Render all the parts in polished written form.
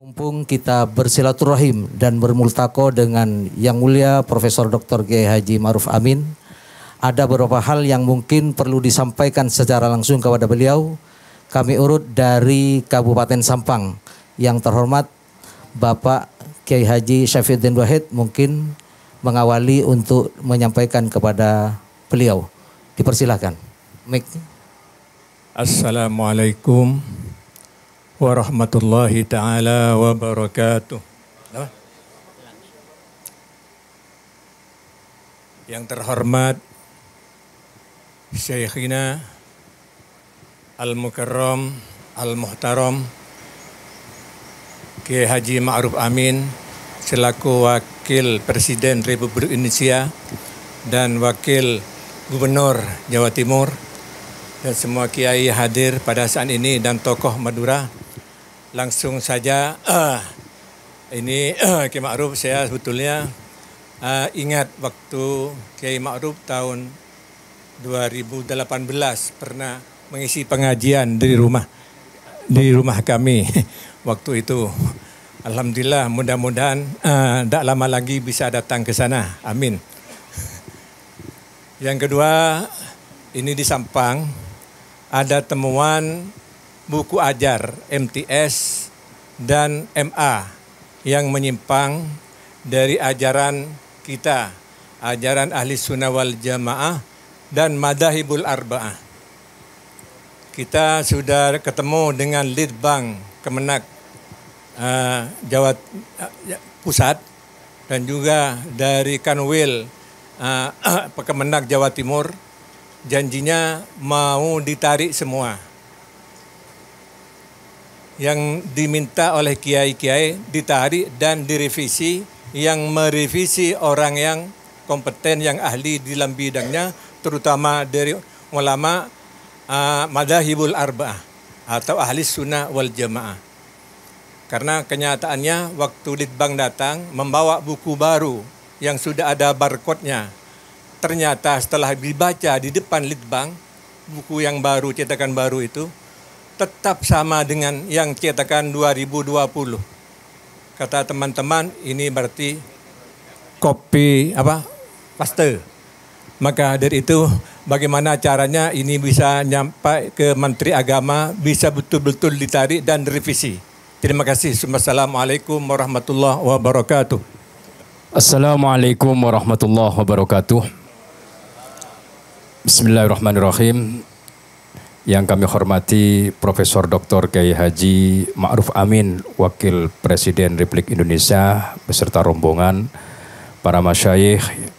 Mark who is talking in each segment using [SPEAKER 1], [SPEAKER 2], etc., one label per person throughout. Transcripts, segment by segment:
[SPEAKER 1] Mumpung kita bersilaturahim dan bermultaqo dengan Yang Mulia Profesor Dr. Kiai Haji Ma'ruf Amin, ada beberapa hal yang mungkin perlu disampaikan secara langsung kepada beliau. Kami urut dari Kabupaten Sampang. Yang terhormat Bapak Kiai Haji Syafiuddin Wahid mungkin mengawali untuk menyampaikan kepada beliau. Dipersilakan.
[SPEAKER 2] Assalamualaikum warahmatullahi ta'ala wabarakatuh. Yang terhormat Syekhina Al-Mukarram Al-Muhtaram Kiai Haji Ma'ruf Amin selaku Wakil Presiden Republik Indonesia dan Wakil Gubernur Jawa Timur dan semua kiai hadir pada saat ini dan tokoh Madura. Langsung saja ini Kiai Ma'ruf, saya sebetulnya ingat waktu Kiai Ma'ruf tahun 2018 pernah mengisi pengajian di rumah kami waktu itu. Alhamdulillah, mudah-mudahan tidak lama lagi bisa datang ke sana. Amin. Yang kedua, ini di Sampang ada temuan buku ajar MTS dan MA yang menyimpang dari ajaran kita, ajaran Ahli Sunnah wal Jamaah dan Madahibul Arba'ah. Kita sudah ketemu dengan Litbang Kemenak Jawa Pusat dan juga dari Kanwil Kemenak Jawa Timur. Janjinya mau ditarik semua. Yang diminta oleh kiai-kiai ditarik dan direvisi, yang merevisi orang yang kompeten, yang ahli di dalam bidangnya, terutama dari ulama Madahibul Arba'ah atau Ahli Sunnah wal Jamaah. Karena kenyataannya waktu Litbang datang membawa buku baru yang sudah ada barcode-nya. Ternyata setelah dibaca di depan Litbang, buku yang baru, cetakan baru itu, tetap sama dengan yang cetakan 2020. Kata teman-teman, ini berarti kopi paste. Maka dari itu, bagaimana caranya ini bisa nyampai ke Menteri Agama, bisa betul-betul ditarik dan direvisi. Terima kasih. Assalamualaikum warahmatullahi wabarakatuh.
[SPEAKER 3] Assalamualaikum warahmatullahi wabarakatuh. Bismillahirrahmanirrahim. Yang kami hormati Profesor Dr. Kiai Haji Ma'ruf Amin, Wakil Presiden Republik Indonesia beserta rombongan, para masyayikh.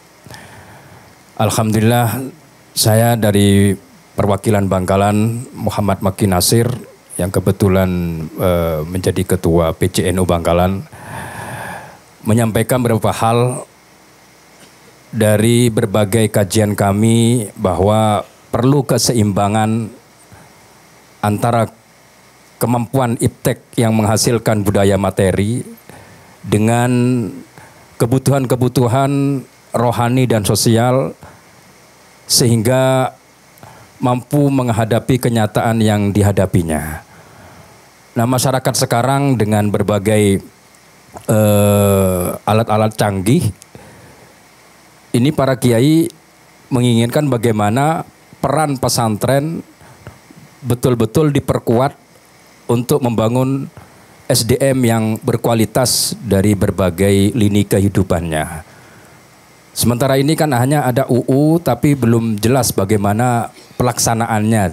[SPEAKER 3] Alhamdulillah, saya dari perwakilan Bangkalan, Muhammad Maki Nasir, yang kebetulan menjadi Ketua PCNU Bangkalan, menyampaikan beberapa hal dari berbagai kajian kami bahwa perlu keseimbangan antara kemampuan iptek yang menghasilkan budaya materi dengan kebutuhan-kebutuhan rohani dan sosial sehingga mampu menghadapi kenyataan yang dihadapinya. Nah, masyarakat sekarang dengan berbagai alat-alat canggih, ini para kiai menginginkan bagaimana peran pesantren betul-betul diperkuat untuk membangun SDM yang berkualitas dari berbagai lini kehidupannya. Sementara ini kan hanya ada UU tapi belum jelas bagaimana pelaksanaannya.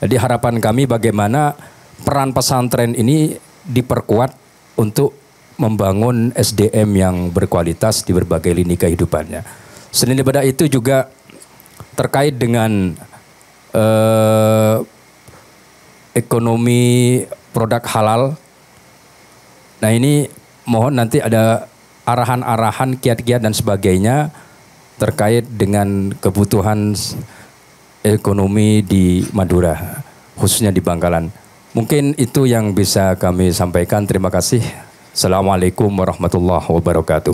[SPEAKER 3] Jadi harapan kami bagaimana peran pesantren ini diperkuat untuk membangun SDM yang berkualitas di berbagai lini kehidupannya. Selain daripada itu juga terkait dengan ekonomi produk halal. Nah, ini mohon nanti ada arahan-arahan, kiat-kiat dan sebagainya terkait dengan kebutuhan ekonomi di Madura, khususnya di Bangkalan. Mungkin itu yang bisa kami sampaikan. Terima kasih. Assalamualaikum warahmatullahi wabarakatuh.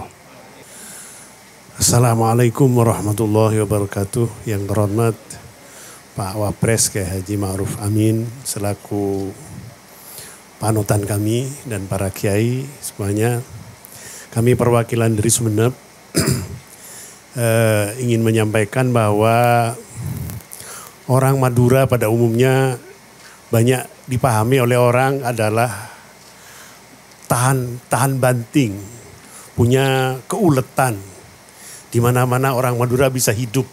[SPEAKER 4] Assalamualaikum warahmatullahi wabarakatuh. Yang terhormat Pak Wapres Kiai Haji Ma'ruf Amin selaku panutan kami dan para kiai semuanya. Kami perwakilan dari Sumeneb ingin menyampaikan bahwa orang Madura pada umumnya banyak dipahami oleh orang adalah tahan banting, punya keuletan. Di mana-mana orang Madura bisa hidup.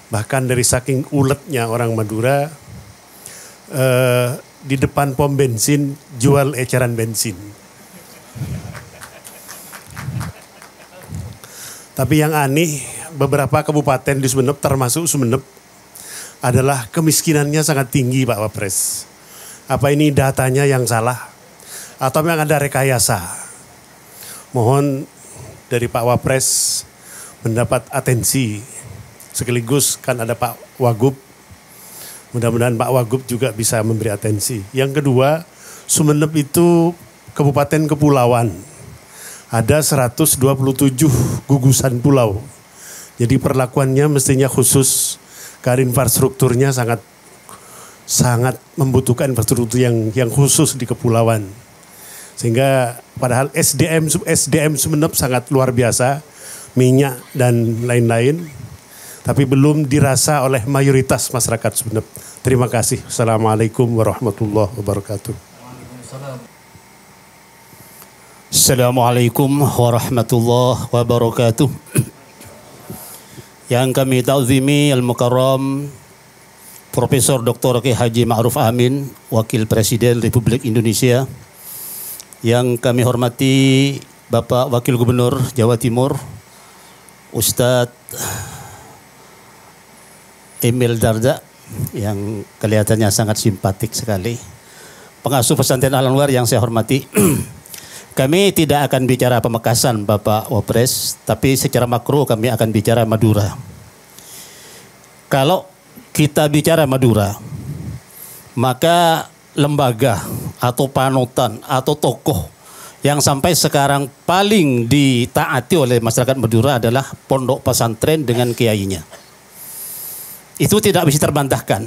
[SPEAKER 4] Bahkan dari saking uletnya orang Madura, di depan pom bensin jual eceran bensin. Tapi yang aneh, beberapa kabupaten di Sumeneb termasuk Sumeneb adalah kemiskinannya sangat tinggi Pak Wapres. Apa ini datanya yang salah? Atau memang ada rekayasa? Mohon dari Pak Wapres mendapat atensi, sekaligus kan ada Pak Wagub, mudah-mudahan Pak Wagub juga bisa memberi atensi. Yang kedua, Sumeneb itu kabupaten kepulauan, ada 127 gugusan pulau, jadi perlakuannya mestinya khusus, karena infrastrukturnya sangat membutuhkan infrastruktur yang khusus di kepulauan, sehingga padahal SDM Sumeneb sangat luar biasa, minyak dan lain-lain, tapi belum dirasa oleh mayoritas masyarakat Sumeneb. Terima kasih. Assalamualaikum warahmatullahi wabarakatuh.
[SPEAKER 5] Assalamualaikum warahmatullahi wabarakatuh. Yang kami ta'zimi Al-Mukarram Profesor Dr. Kiai Haji Ma'ruf Amin, Wakil Presiden Republik Indonesia. Yang kami hormati Bapak Wakil Gubernur Jawa Timur, Ustadz Emil Dardak, yang kelihatannya sangat simpatik sekali. Pengasuh pesantren Al-Anwar yang saya hormati. Kami tidak akan bicara pemekasan Bapak Wapres, tapi secara makro kami akan bicara Madura. Kalau kita bicara Madura, maka lembaga atau panutan atau tokoh yang sampai sekarang paling ditaati oleh masyarakat Madura adalah pondok pesantren dengan kiainya. Itu tidak bisa terbantahkan.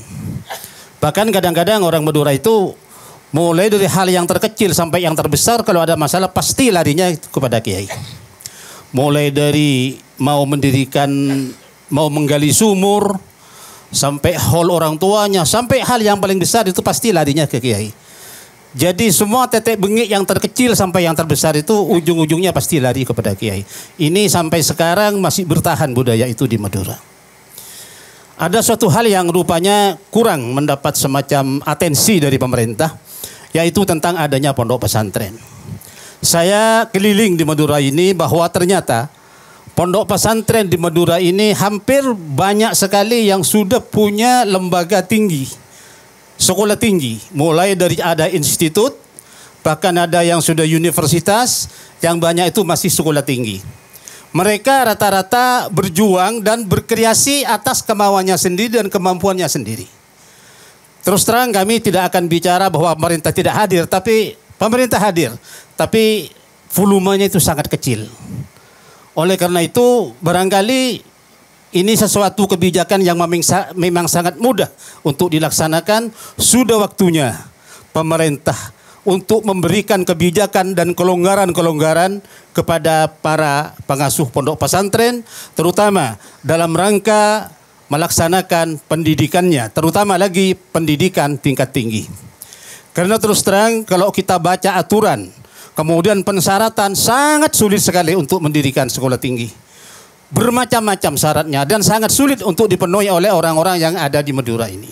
[SPEAKER 5] Bahkan kadang-kadang orang Madura itu mulai dari hal yang terkecil sampai yang terbesar, kalau ada masalah pasti larinya kepada kiai. Mulai dari mau menggali sumur, sampai hol orang tuanya, sampai hal yang paling besar itu pasti larinya ke kiai. Jadi semua tetek bengek yang terkecil sampai yang terbesar itu ujung-ujungnya pasti lari kepada kiai. Ini sampai sekarang masih bertahan budaya itu di Madura. Ada suatu hal yang rupanya kurang mendapat semacam atensi dari pemerintah, yaitu tentang adanya pondok pesantren. Saya keliling di Madura ini bahwa ternyata pondok pesantren di Madura ini hampir banyak sekali yang sudah punya lembaga tinggi, sekolah tinggi, mulai dari ada institut, bahkan ada yang sudah universitas, yang banyak itu masih sekolah tinggi. Mereka rata-rata berjuang dan berkreasi atas kemauannya sendiri dan kemampuannya sendiri. Terus terang kami tidak akan bicara bahwa pemerintah tidak hadir, tapi pemerintah hadir, tapi volumenya itu sangat kecil. Oleh karena itu barangkali ini sesuatu kebijakan yang memang sangat mudah untuk dilaksanakan. Sudah waktunya pemerintah untuk memberikan kebijakan dan kelonggaran-kelonggaran kepada para pengasuh pondok pesantren, terutama dalam rangka melaksanakan pendidikannya, terutama lagi pendidikan tingkat tinggi. Karena terus terang kalau kita baca aturan, kemudian pensyaratan, sangat sulit sekali untuk mendirikan sekolah tinggi. Bermacam-macam syaratnya dan sangat sulit untuk dipenuhi oleh orang-orang yang ada di Madura ini.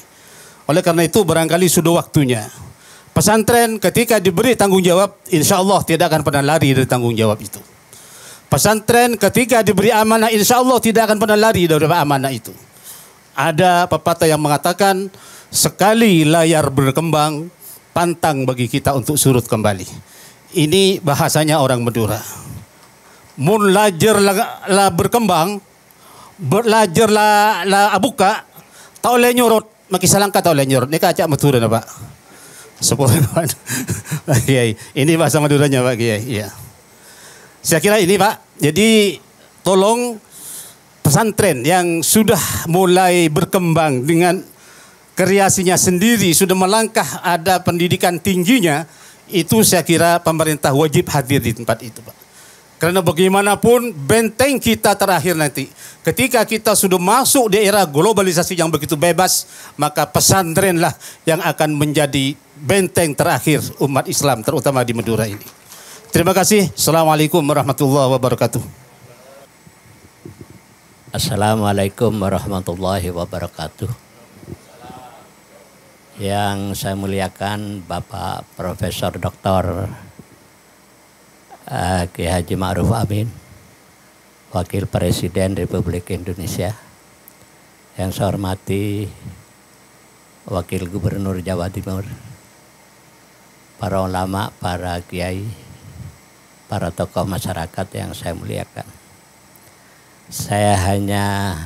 [SPEAKER 5] Oleh karena itu barangkali sudah waktunya pesantren ketika diberi tanggung jawab, insya Allah tidak akan pernah lari dari tanggung jawab itu. Pesantren ketika diberi amanah, insya Allah tidak akan pernah lari dari amanah itu. Ada pepatah yang mengatakan, sekali layar berkembang, pantang bagi kita untuk surut kembali. Ini bahasanya orang Madura. Mun lajar la berkembang, belajar la abuka, tau le nyorot, makisalangka tau le nyorot. Ini kacak Madura na Pak. Sepuluh Pak Kiai. Ini bahasa Maduranya Pak Kiai. Ya. Saya kira ini Pak. Jadi tolong pesantren yang sudah mulai berkembang dengan kreasinya sendiri, sudah melangkah ada pendidikan tingginya, itu saya kira pemerintah wajib hadir di tempat itu, Pak. Karena bagaimanapun benteng kita terakhir nanti, ketika kita sudah masuk di era globalisasi yang begitu bebas, maka pesantrenlah yang akan menjadi benteng terakhir umat Islam, terutama di Madura ini. Terima kasih. Assalamualaikum warahmatullahi wabarakatuh.
[SPEAKER 6] Assalamualaikum warahmatullahi wabarakatuh. Yang saya muliakan Bapak Profesor Dr. Kiai Haji Ma'ruf Amin, Wakil Presiden Republik Indonesia. Yang saya hormati Wakil Gubernur Jawa Timur, para ulama, para kiai, para tokoh masyarakat yang saya muliakan. Saya hanya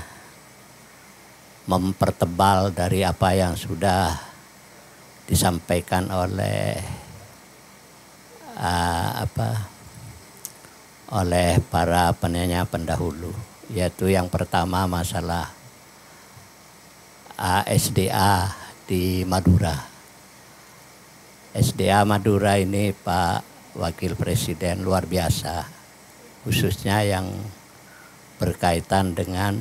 [SPEAKER 6] mempertebal dari apa yang sudah disampaikan oleh oleh para penanya pendahulu, yaitu yang pertama masalah SDA di Madura. SDA Madura ini Pak Wakil Presiden luar biasa, khususnya yang berkaitan dengan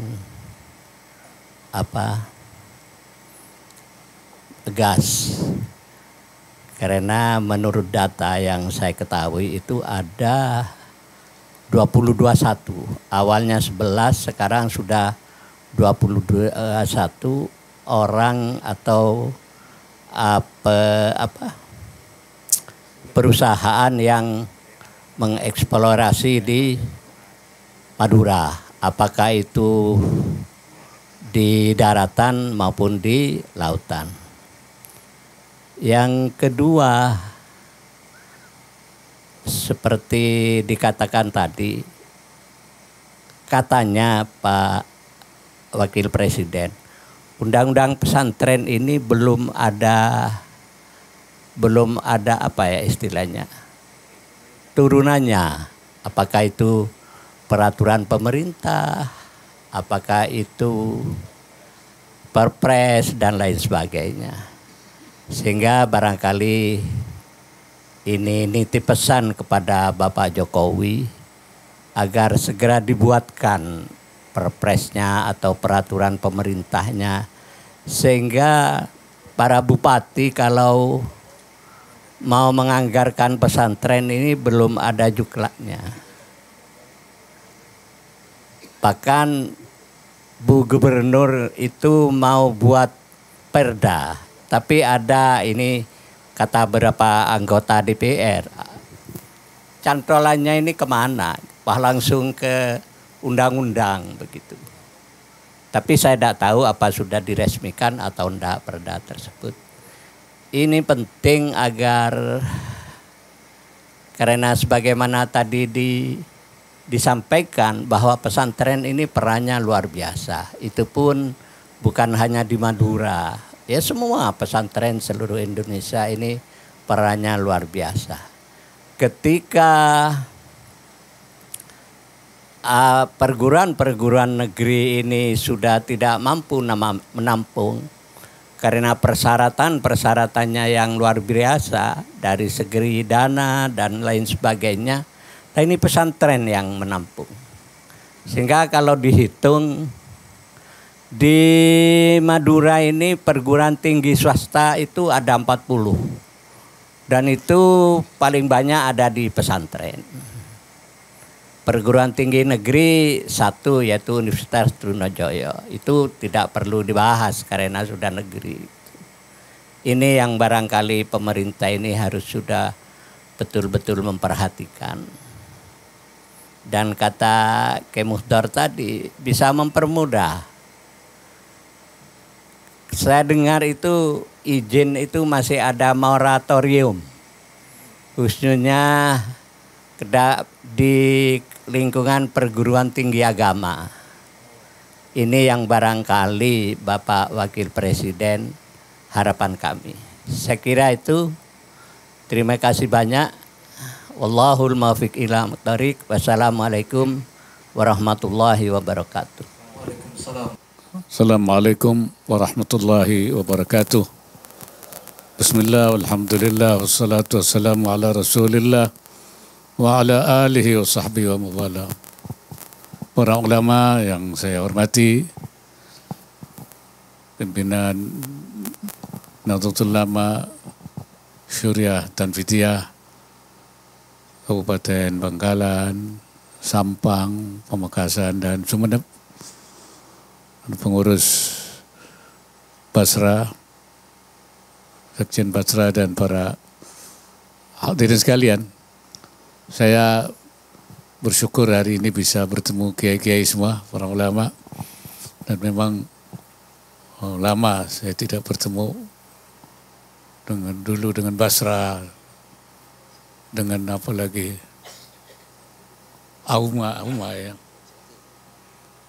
[SPEAKER 6] gas. Karena menurut data yang saya ketahui itu ada 22.1, awalnya 11, sekarang sudah 22.1 orang atau perusahaan yang mengeksplorasi di Madura, apakah itu di daratan maupun di lautan. Yang kedua, seperti dikatakan tadi, katanya Pak Wakil Presiden, undang-undang pesantren ini belum ada istilahnya, turunannya. Apakah itu peraturan pemerintah, apakah itu perpres dan lain sebagainya. Sehingga barangkali ini nitip pesan kepada Bapak Jokowi agar segera dibuatkan perpresnya atau peraturan pemerintahnya, sehingga para bupati kalau mau menganggarkan pesantren ini belum ada juklaknya. Bahkan Bu Gubernur itu mau buat perda, tapi ada ini kata beberapa anggota DPR, cantolannya ini kemana? Wah, langsung ke undang-undang begitu. Tapi saya tidak tahu apa sudah diresmikan atau tidak perda tersebut. Ini penting agar, karena sebagaimana tadi disampaikan bahwa pesantren ini perannya luar biasa. Itu pun bukan hanya di Madura, ya semua pesantren seluruh Indonesia ini perannya luar biasa. Ketika perguruan-perguruan negeri ini sudah tidak mampu menampung karena persyaratannya yang luar biasa dari segi dana dan lain sebagainya, nah ini pesantren yang menampung. Sehingga kalau dihitung di Madura ini perguruan tinggi swasta itu ada 40, dan itu paling banyak ada di pesantren. Perguruan tinggi negeri satu yaitu Universitas Trunojoyo, itu tidak perlu dibahas karena sudah negeri. Ini yang barangkali pemerintah ini harus sudah betul-betul memperhatikan. Dan kata Kemuhdar tadi bisa mempermudah. Saya dengar itu izin itu masih ada moratorium, khususnya di lingkungan perguruan tinggi agama. Ini yang barangkali Bapak Wakil Presiden harapan kami. Saya kira itu. Terima kasih banyak. Wallahul muwaffiq ila thoriq. Wassalamualaikum warahmatullahi wabarakatuh.
[SPEAKER 7] Assalamualaikum warahmatullahi wabarakatuh. Bismillah, alhamdulillah, wassalatu wassalamu ala rasulillah wa ala alihi wa sahbihi wa mawala. Para ulama yang saya hormati, pimpinan Nahdlatul Ulama Syuriah Tanfidiyah Kabupaten Bangkalan, Sampang, Pamekasan, dan Sumeneb, pengurus Basra, Sekjen Basra, dan para hadirin sekalian. Saya bersyukur hari ini bisa bertemu kiai-kiai semua, para ulama, dan memang lama saya tidak bertemu dengan Basra, dengan apa lagi, Auma ya,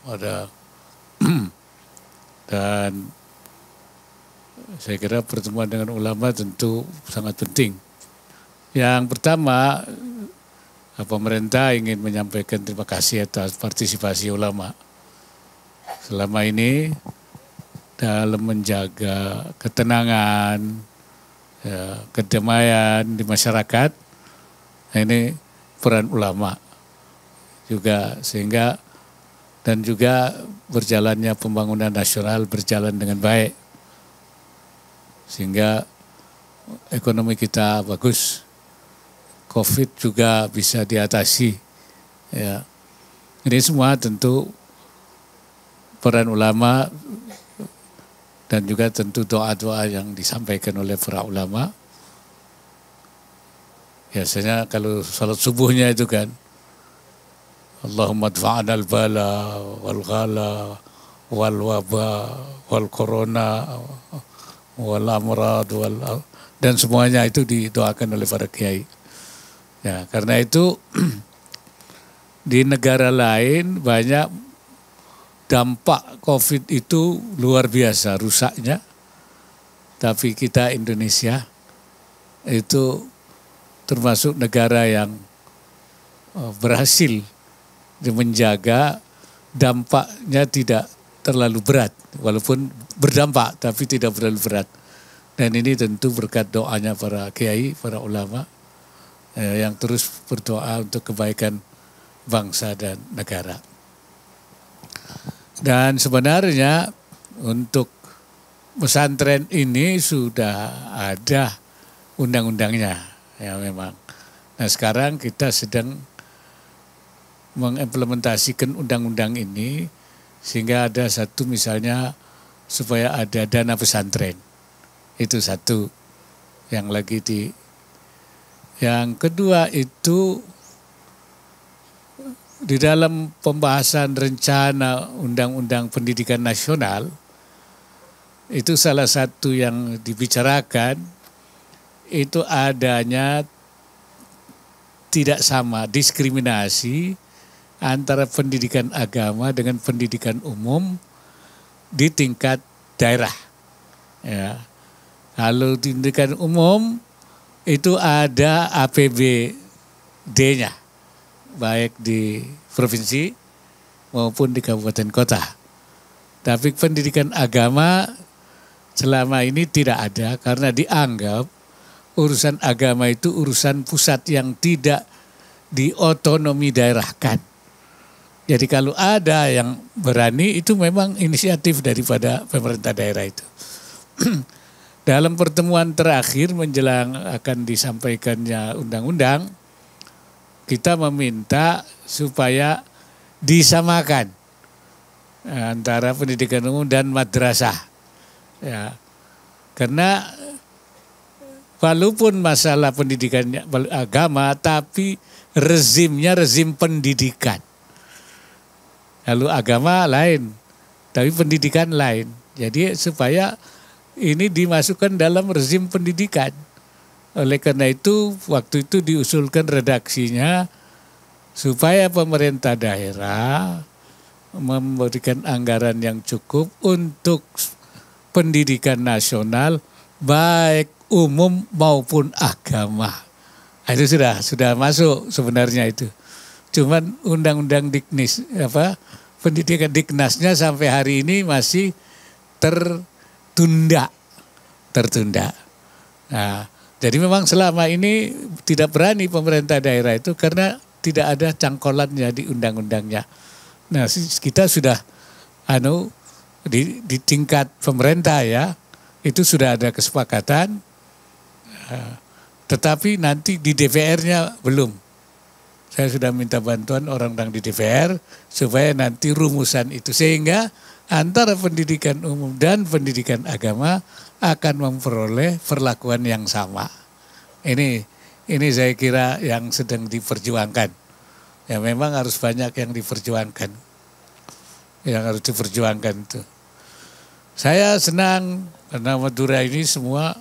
[SPEAKER 7] ada. Dan saya kira pertemuan dengan ulama tentu sangat penting. Yang pertama, pemerintah ingin menyampaikan terima kasih atas partisipasi ulama selama ini dalam menjaga ketenangan, ya, kedamaian di masyarakat. Nah, ini peran ulama juga, sehingga dan juga berjalannya pembangunan nasional berjalan dengan baik, sehingga ekonomi kita bagus, COVID juga bisa diatasi. Ya. Ini semua tentu peran ulama dan juga tentu doa-doa yang disampaikan oleh para ulama. Biasanya kalau salat subuhnya itu kan, Allahumma dfa'ana al-bala wal-ghala wal-waba wal-corona wal-amrad dan semuanya itu didoakan oleh para kiai. Ya, karena itu di negara lain banyak dampak COVID itu luar biasa rusaknya. Tapi kita Indonesia itu termasuk negara yang berhasil menjaga dampaknya tidak terlalu berat, walaupun berdampak tapi tidak terlalu berat. Dan ini tentu berkat doanya para kiai, para ulama yang terus berdoa untuk kebaikan bangsa dan negara. Dan sebenarnya untuk pesantren ini sudah ada undang-undangnya, ya memang. Nah sekarang kita sedang mengimplementasikan undang-undang ini sehingga ada satu, misalnya supaya ada dana pesantren. Itu satu yang lagi yang kedua itu di dalam pembahasan rencana undang-undang pendidikan nasional itu salah satu yang dibicarakan itu adanya tidak sama diskriminasi antara pendidikan agama dengan pendidikan umum di tingkat daerah. Ya. Kalau di pendidikan umum itu ada APBD-nya, baik di provinsi maupun di kabupaten kota. Tapi pendidikan agama selama ini tidak ada karena dianggap urusan agama itu urusan pusat yang tidak diotonomi daerahkan. Jadi kalau ada yang berani itu memang inisiatif daripada pemerintah daerah itu. Dalam pertemuan terakhir menjelang akan disampaikannya undang-undang, kita meminta supaya disamakan antara pendidikan umum dan madrasah. Ya. Karena walaupun masalah pendidikannya agama, tapi rezimnya rezim pendidikan. Lalu agama lain, tapi pendidikan lain. Jadi supaya ini dimasukkan dalam rezim pendidikan. Oleh karena itu waktu itu diusulkan redaksinya supaya pemerintah daerah memberikan anggaran yang cukup untuk pendidikan nasional baik umum maupun agama. Itu sudah masuk sebenarnya itu. Cuman undang-undang Diknis pendidikan Diknasnya sampai hari ini masih tertunda. Nah, jadi memang selama ini tidak berani pemerintah daerah itu karena tidak ada cangkolannya di undang-undangnya. Nah, kita sudah di tingkat pemerintah ya, itu sudah ada kesepakatan, tetapi nanti di DPR-nya belum. Saya sudah minta bantuan orang-orang di DPR supaya nanti rumusan itu, sehingga antara pendidikan umum dan pendidikan agama akan memperoleh perlakuan yang sama. Ini saya kira yang sedang diperjuangkan. Ya memang harus banyak yang diperjuangkan. Yang harus diperjuangkan itu. Saya senang karena Madura ini semua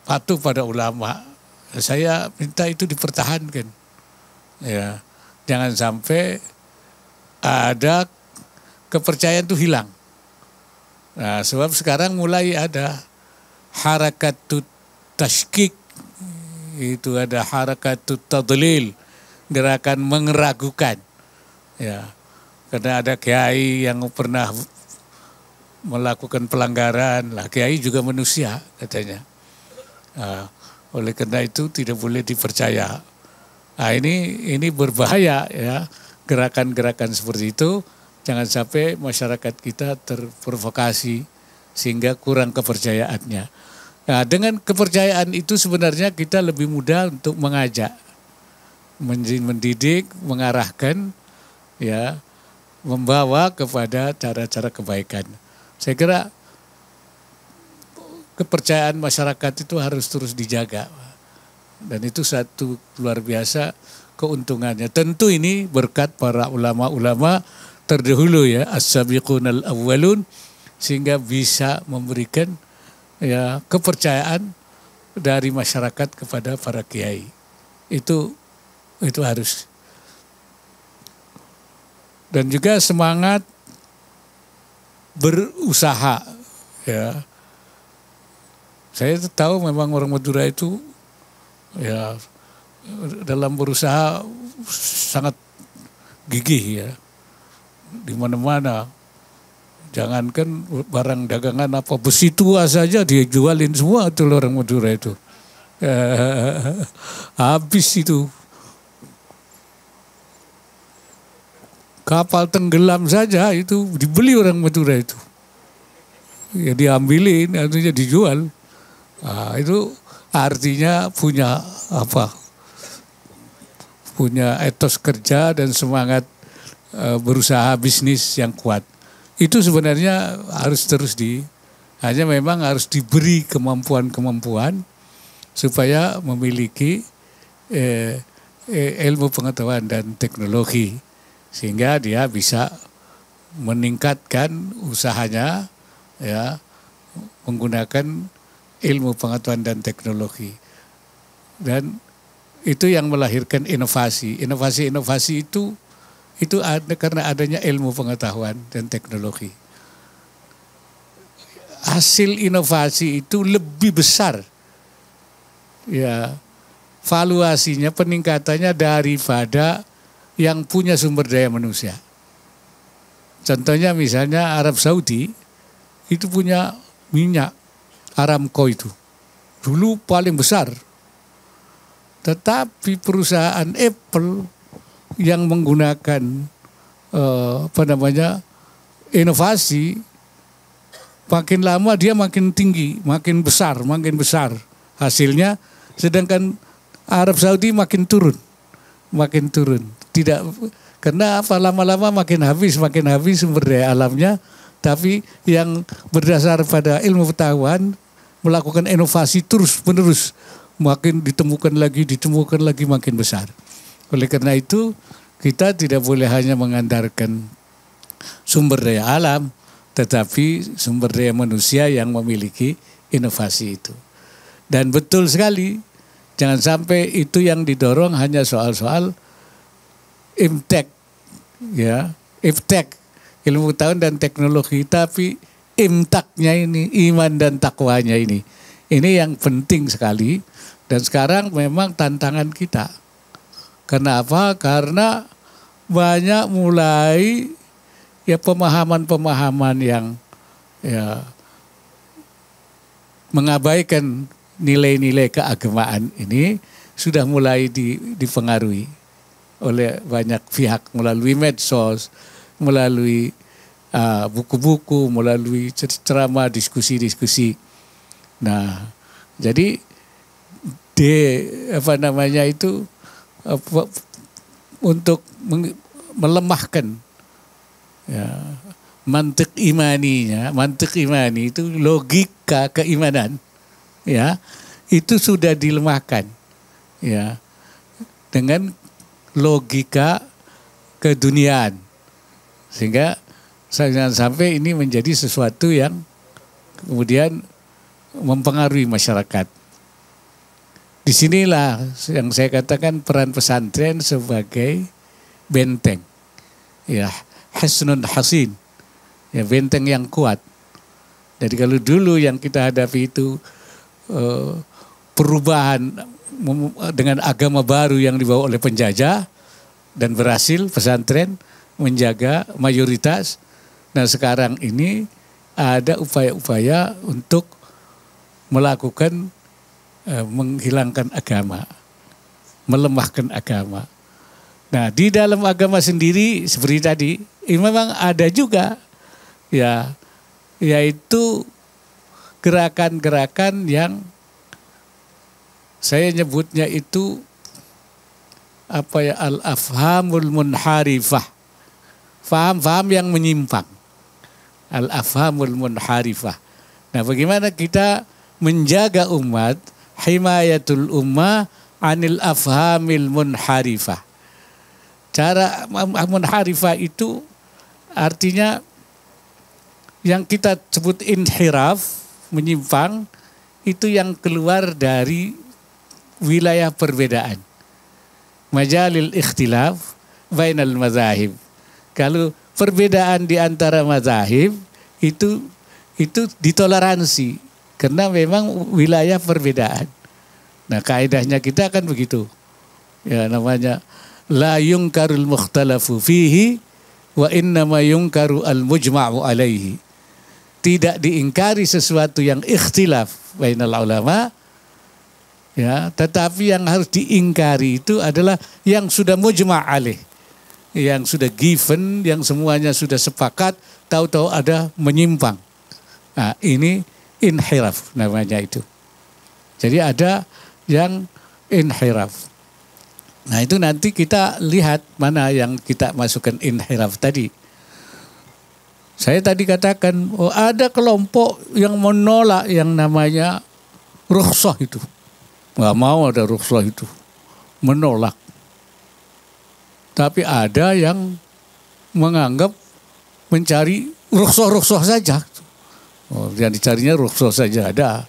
[SPEAKER 7] patuh pada ulama. Saya minta itu dipertahankan. Ya, jangan sampai ada kepercayaan itu hilang. Nah, sebab sekarang mulai ada harakatut tashkik, itu ada harakatut tadlil, gerakan mengeragukan. Ya, karena ada kiai yang pernah melakukan pelanggaran, lah kiai juga manusia katanya. Nah, oleh karena itu tidak boleh dipercaya. Nah, ini berbahaya ya, gerakan-gerakan seperti itu. Jangan sampai masyarakat kita terprovokasi sehingga kurang kepercayaannya. Nah, dengan kepercayaan itu sebenarnya kita lebih mudah untuk mengajak, mendidik, mengarahkan, ya, membawa kepada cara-cara kebaikan. Saya kira kepercayaan masyarakat itu harus terus dijaga. Dan itu satu luar biasa keuntungannya. Tentu ini berkat para ulama-ulama terdahulu ya, as-sabiqunal awwalun, sehingga bisa memberikan ya kepercayaan dari masyarakat kepada para kiai. Itu harus. Dan juga semangat berusaha ya. Saya tahu memang orang Madura itu ya dalam berusaha sangat gigih ya. Di mana-mana. Jangankan barang dagangan apa besi tua saja dia jualin semua tuh orang Madura itu. Habis itu. Kapal tenggelam saja itu dibeli orang Madura itu. Ya diambilin, artinya dijual. Nah, itu artinya punya apa? Punya etos kerja dan semangat berusaha bisnis yang kuat. Itu sebenarnya harus terus hanya memang harus diberi kemampuan-kemampuan supaya memiliki ilmu pengetahuan dan teknologi sehingga dia bisa meningkatkan usahanya ya menggunakan ilmu pengetahuan dan teknologi. Dan itu yang melahirkan inovasi. Inovasi itu ada karena adanya ilmu pengetahuan dan teknologi. Hasil inovasi itu lebih besar. Ya, valuasinya, peningkatannya daripada yang punya sumber daya manusia. Contohnya misalnya Arab Saudi itu punya minyak Aramco itu. Dulu paling besar. Tetapi perusahaan Apple yang menggunakan inovasi, makin lama dia makin tinggi, makin besar hasilnya. Sedangkan Arab Saudi makin turun. Tidak, karena apa, lama-lama makin habis sumber daya alamnya. Tapi yang berdasar pada ilmu pengetahuan melakukan inovasi terus-menerus, makin ditemukan lagi makin besar. Oleh karena itu kita tidak boleh hanya mengandalkan sumber daya alam, tetapi sumber daya manusia yang memiliki inovasi itu. Dan betul sekali, jangan sampai itu yang didorong hanya soal-soal IMTEK, ya, IPTEK, ilmu pengetahuan dan teknologi, tapi imtaknya ini, iman dan takwanya ini yang penting sekali. Dan sekarang memang tantangan kita. Kenapa? Karena banyak mulai ya pemahaman-pemahaman yang ya mengabaikan nilai-nilai keagamaan ini sudah mulai dipengaruhi oleh banyak pihak melalui medsos, melalui buku-buku, melalui ceramah, diskusi-diskusi. Nah, jadi untuk melemahkan ya, mantik imani itu logika keimanan, ya itu sudah dilemahkan, ya dengan logika keduniaan, sehingga jangan sampai ini menjadi sesuatu yang kemudian mempengaruhi masyarakat. Disinilah yang saya katakan peran pesantren sebagai benteng, ya hasnun hasin, ya benteng yang kuat. Jadi kalau dulu yang kita hadapi itu perubahan dengan agama baru yang dibawa oleh penjajah dan berhasil pesantren menjaga mayoritas. Nah sekarang ini ada upaya-upaya untuk melakukan menghilangkan agama, melemahkan agama. Nah di dalam agama sendiri seperti tadi memang ada juga ya, yaitu gerakan-gerakan yang saya nyebutnya itu al-afhamul munharifah, faham-faham yang menyimpang, al-afhamul munharifah. Nah bagaimana kita menjaga umat, himayatul ummah anil afhamil munharifah. Cara munharifah itu artinya yang kita sebut inhiraf, menyimpang, itu yang keluar dari wilayah perbedaan. Majalil ikhtilaf bainal mazahib. Kalau perbedaan di antara mazahib itu ditoleransi karena memang wilayah perbedaan. Nah, kaidahnya kita kan begitu. Ya namanya la yungkarul mukhtalafu fihi wa innama yungkaru al mujma'u alaihi. Tidak diingkari sesuatu yang ikhtilaf bainal ulama, ya, tetapi yang harus diingkari itu adalah yang sudah mujma' alaih, yang sudah given, yang semuanya sudah sepakat, tahu-tahu ada menyimpang. Nah, ini inhiraf namanya itu. Jadi ada yang inhiraf. Nah, itu nanti kita lihat mana yang kita masukkan inhiraf tadi. Saya tadi katakan, ada kelompok yang menolak yang namanya rukhsah itu. Nggak mau ada rukhsah itu. Menolak. Tapi ada yang menganggap mencari rukhsah saja. Yang dicarinya rukhsah saja ada.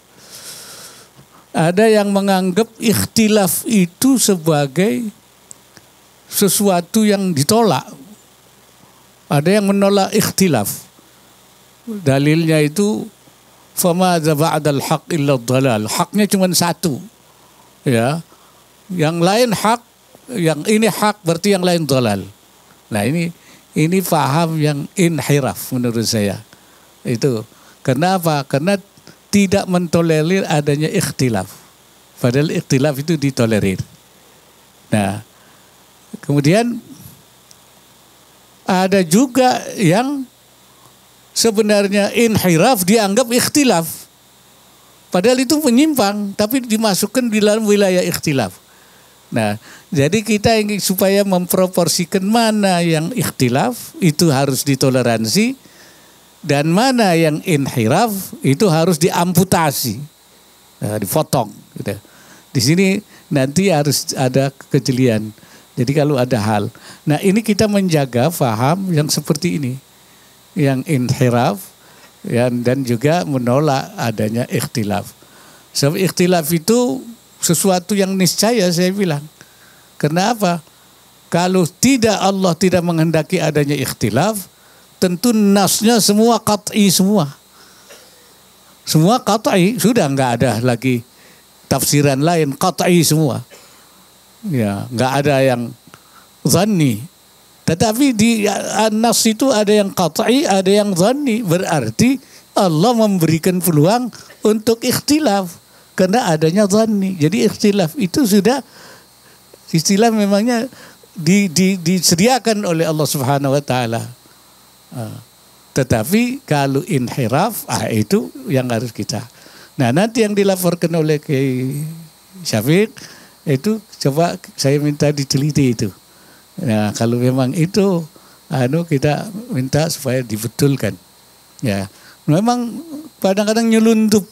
[SPEAKER 7] Ada yang menganggap ikhtilaf itu sebagai sesuatu yang ditolak. Ada yang menolak ikhtilaf. Dalilnya itu famadza ba'dal haq illa dhalal. Haknya cuma satu. Ya. Yang lain hak, yang ini hak berarti yang lain dhalal. Nah, ini paham yang inhiraf menurut saya. Itu. Kenapa? Karena tidak mentolerir adanya ikhtilaf. Padahal ikhtilaf itu ditolerir. Nah, kemudian ada juga yang sebenarnya inhiraf dianggap ikhtilaf. Padahal itu menyimpang, tapi dimasukkan di dalam wilayah ikhtilaf. Nah, jadi kita ingin supaya memproporsikan mana yang ikhtilaf itu harus ditoleransi dan mana yang inhiraf itu harus diamputasi, dipotong. Gitu. Di sini nanti harus ada kejelian. Jadi kalau ada hal, nah ini kita menjaga faham yang seperti ini, yang inhiraf, ya, dan juga menolak adanya ikhtilaf. Sebab ikhtilaf itu sesuatu yang niscaya saya bilang. Kenapa? Kalau tidak Allah tidak menghendaki adanya ikhtilaf, tentu nasnya semua qat'i semua. Semua qat'i, sudah nggak ada lagi tafsiran lain, qat'i semua. Ya, nggak ada yang zanni. Tetapi di nas itu ada yang qat'i, ada yang dhanni. Berarti Allah memberikan peluang untuk ikhtilaf karena adanya dhanni. Jadi ikhtilaf itu sudah istilah memangnya disediakan oleh Allah Subhanahu wa taala. Tetapi kalau inhiraf, itu yang harus kita. Nah, nanti yang dilaporkan oleh Kiai Syafiq itu coba saya minta diteliti itu. Nah, kalau memang itu kita minta supaya dibetulkan. Ya, memang kadang-kadang nyelundup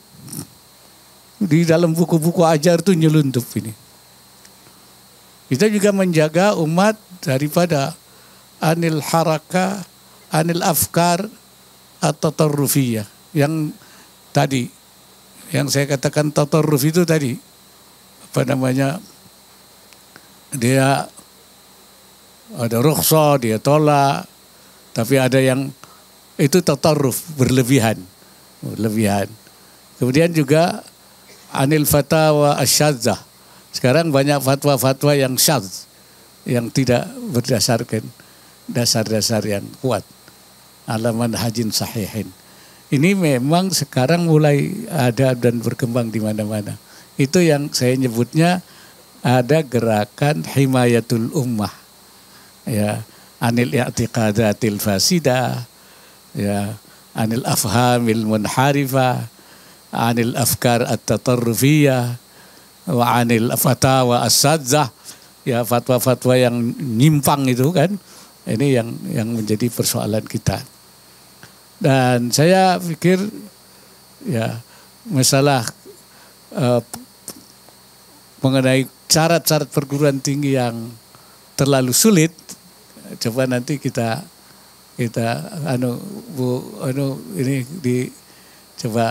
[SPEAKER 7] di dalam buku-buku ajar tuh nyelundup ini. Kita juga menjaga umat daripada anil haraka, anil afkar atau tatarrufiyah. Yang tadi, yang saya katakan tatarruf itu tadi, dia ada rukhsah, dia tolak, tapi ada yang itu tatarruf, berlebihan. Kemudian juga anil fatawa asyadzah. Sekarang banyak fatwa-fatwa yang syadz, yang tidak berdasarkan dasar-dasar yang kuat. Alaman hajin sahihin. Ini memang sekarang mulai ada dan berkembang di mana-mana. Itu yang saya nyebutnya ada gerakan himayatul ummah. Ya, anil i'tiqadatil fasidah, ya, anil afhamil munharifah, anil afkar at-tatarrufiyah, wa anil fatawa as-sadzah, ya, fatwa-fatwa yang nyimpang itu kan. Ini yang menjadi persoalan kita. Dan saya pikir ya masalah mengenai syarat-syarat perguruan tinggi yang terlalu sulit, coba nanti kita coba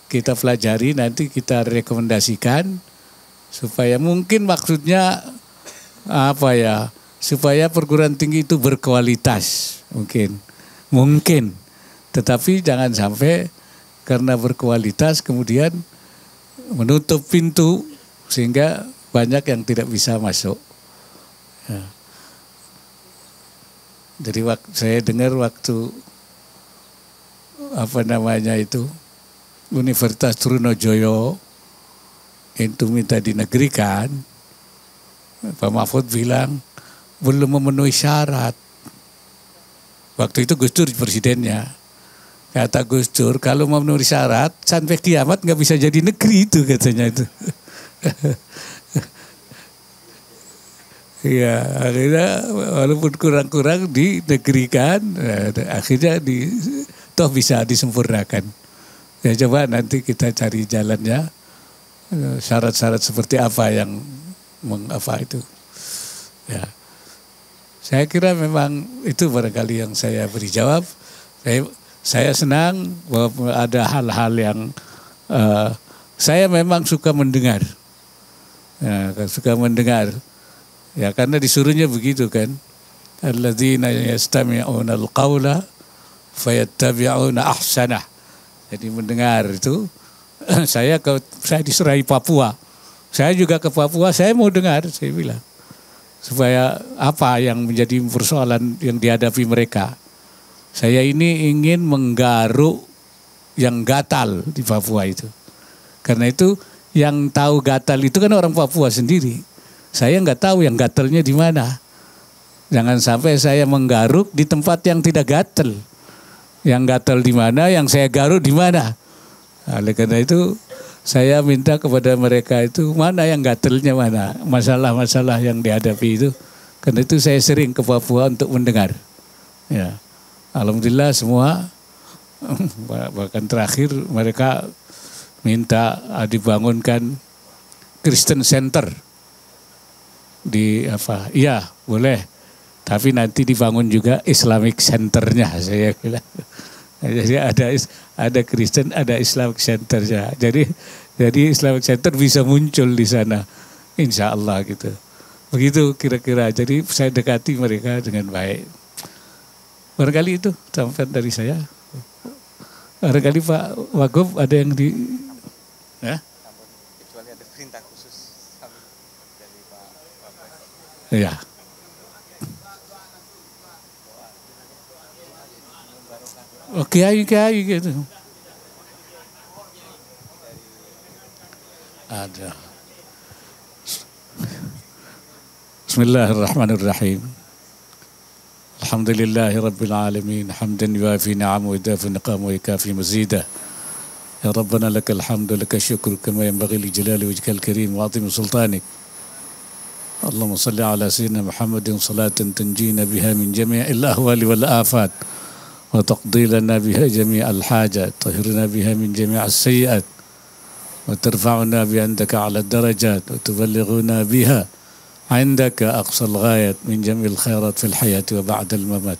[SPEAKER 7] kita pelajari, nanti kita rekomendasikan supaya mungkin maksudnya supaya perguruan tinggi itu berkualitas, mungkin, tetapi jangan sampai karena berkualitas kemudian menutup pintu sehingga banyak yang tidak bisa masuk. Ya. Jadi saya dengar waktu Universitas Trunojoyo itu minta dinegerikan, Pak Mahfud bilang belum memenuhi syarat. Waktu itu Gus Dur presidennya. Kata Gus Dur, kalau memenuhi syarat sampai kiamat nggak bisa jadi negeri itu, katanya itu. Ya, akhirnya walaupun kurang-kurang dinegerikan, akhirnya toh bisa disempurnakan. Ya coba nanti kita cari jalannya, syarat-syarat seperti apa yang itu. Ya, saya kira memang itu barangkali yang saya beri jawab. Saya senang bahwa ada hal-hal yang saya memang suka mendengar. Ya, suka mendengar. Ya, karena disuruhnya begitu kan. Alladzina yastami'una al-qawla fayattabi'una ahsanah. Jadi mendengar itu saya diserai Papua. Saya juga ke Papua, saya mau dengar, saya bilang. Supaya apa yang menjadi persoalan yang dihadapi mereka. Saya ini ingin menggaruk yang gatal di Papua itu. Karena itu yang tahu gatal itu kan orang Papua sendiri. Saya nggak tahu yang gatalnya di mana. Jangan sampai saya menggaruk di tempat yang tidak gatal. Yang gatal di mana, yang saya garuk di mana. Oleh karena itu saya minta kepada mereka itu mana yang gatalnya mana. Masalah-masalah yang dihadapi itu. Karena itu saya sering ke Papua untuk mendengar. Ya, alhamdulillah semua. Bahkan terakhir mereka minta dibangunkan Kristen Center. Iya boleh, tapi nanti dibangun juga Islamic Centernya, saya bilang. Jadi ada Kristen, ada Islamic Centernya. Jadi Islamic Center bisa muncul di sana, insya Allah gitu. Begitu kira-kira. Jadi saya dekati mereka dengan baik. Barangkali itu sampai dari saya. Barangkali Pak Wagub ada yang ya?
[SPEAKER 8] Kecuali ada perintah khusus dari Pak.
[SPEAKER 7] Ya. kiai-kiai gitu. Ada. Bismillahirrahmanirrahim. Alhamdulillahi rabbil alamin, hamdan yuafi ni'amahu wa yudafi niqamahu wa yukafi mazidah. Ya Rabbana lakal hamdu laka syukur kama yanbaghi li jalali wajhikal karim wa 'azimi sultanik. Allahumma salli ala sayyidina Muhammadin salatan tunjina biha min jami'il ahwali wal afat wa taqdi lana biha jami'al hajat, tahhirna biha min jami'as sayyi'at wa tarfa'una bi andaka 'ala darajat wa tuballighuna biha indaka aqsal ghayat min jami'il khairat fil hayati wa ba'dal mamat.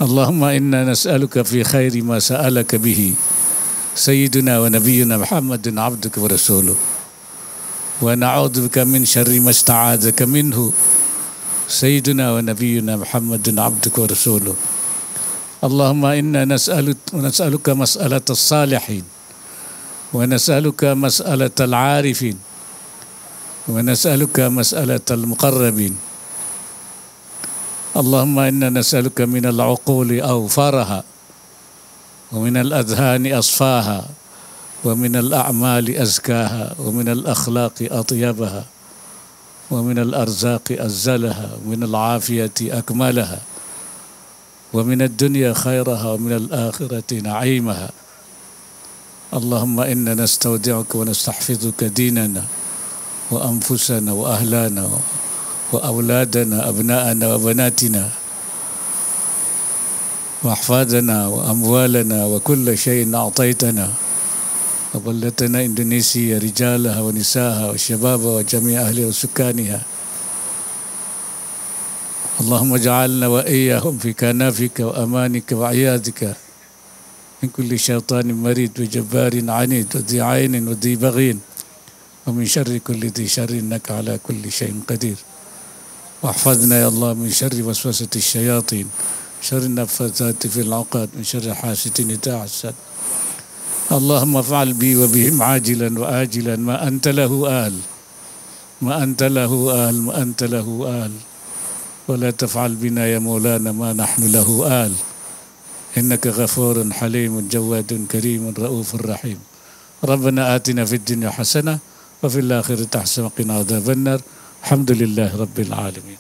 [SPEAKER 7] Allahumma inna nas'aluka fi khairi ma sa'alaka bihi Sayyiduna wa nabiyyuna Muhammadun abduka wa rasuluh wa na'udzu bika min syarri ma sta'adzaka minhu Sayyiduna wa nabiyyuna Muhammadun abduka wa rasuluh. Allahumma inna nas'aluka mas'alatas salihin wa nas'aluka mas'alatal 'arifin wa nas'aluka mas'alatal muqarrabin. Allahumma inna nas'aluka minal 'uquli awfaraha ومن الأذهان أصفاها ومن الأعمال أزكاها ومن الأخلاق أطيبها ومن الأرزاق أزلها ومن العافية أكملها ومن الدنيا خيرها ومن الآخرة نعيمها. اللهم إنا نستودعك ونستحفظك ديننا وأنفسنا وأهلنا وأولادنا أبناءنا وبناتنا وأحفادنا وأموالنا وكل شيء أعطيتنا وبلدتنا إندونيسيا رجالها ونساءها وشبابها وجميع أهلها وسكانها. اللهم اجعلنا وإياهم في كنافك وأمانك وعياذك من كل شيطان مريد وجبار عنيد وذي عين وذي بغي ومن شر كل ذي شر إنك على كل شيء قدير. واحفظنا يا الله من شر وسوسة الشياطين شر النفاثات في العقد من شر حاسد إذا حسد. اللهم افعل بي وبهم عاجلا وآجلا ما أنت له آل ما أنت له آل ما أنت له آل ولا تفعل بنا يا مولانا ما نحن له آل إنك غفور حليم جواد كريم رؤوف رحيم. ربنا آتنا في الدنيا حسنة وفي الآخرة حسنة وقنا عذاب النار. الحمد لله رب العالمين.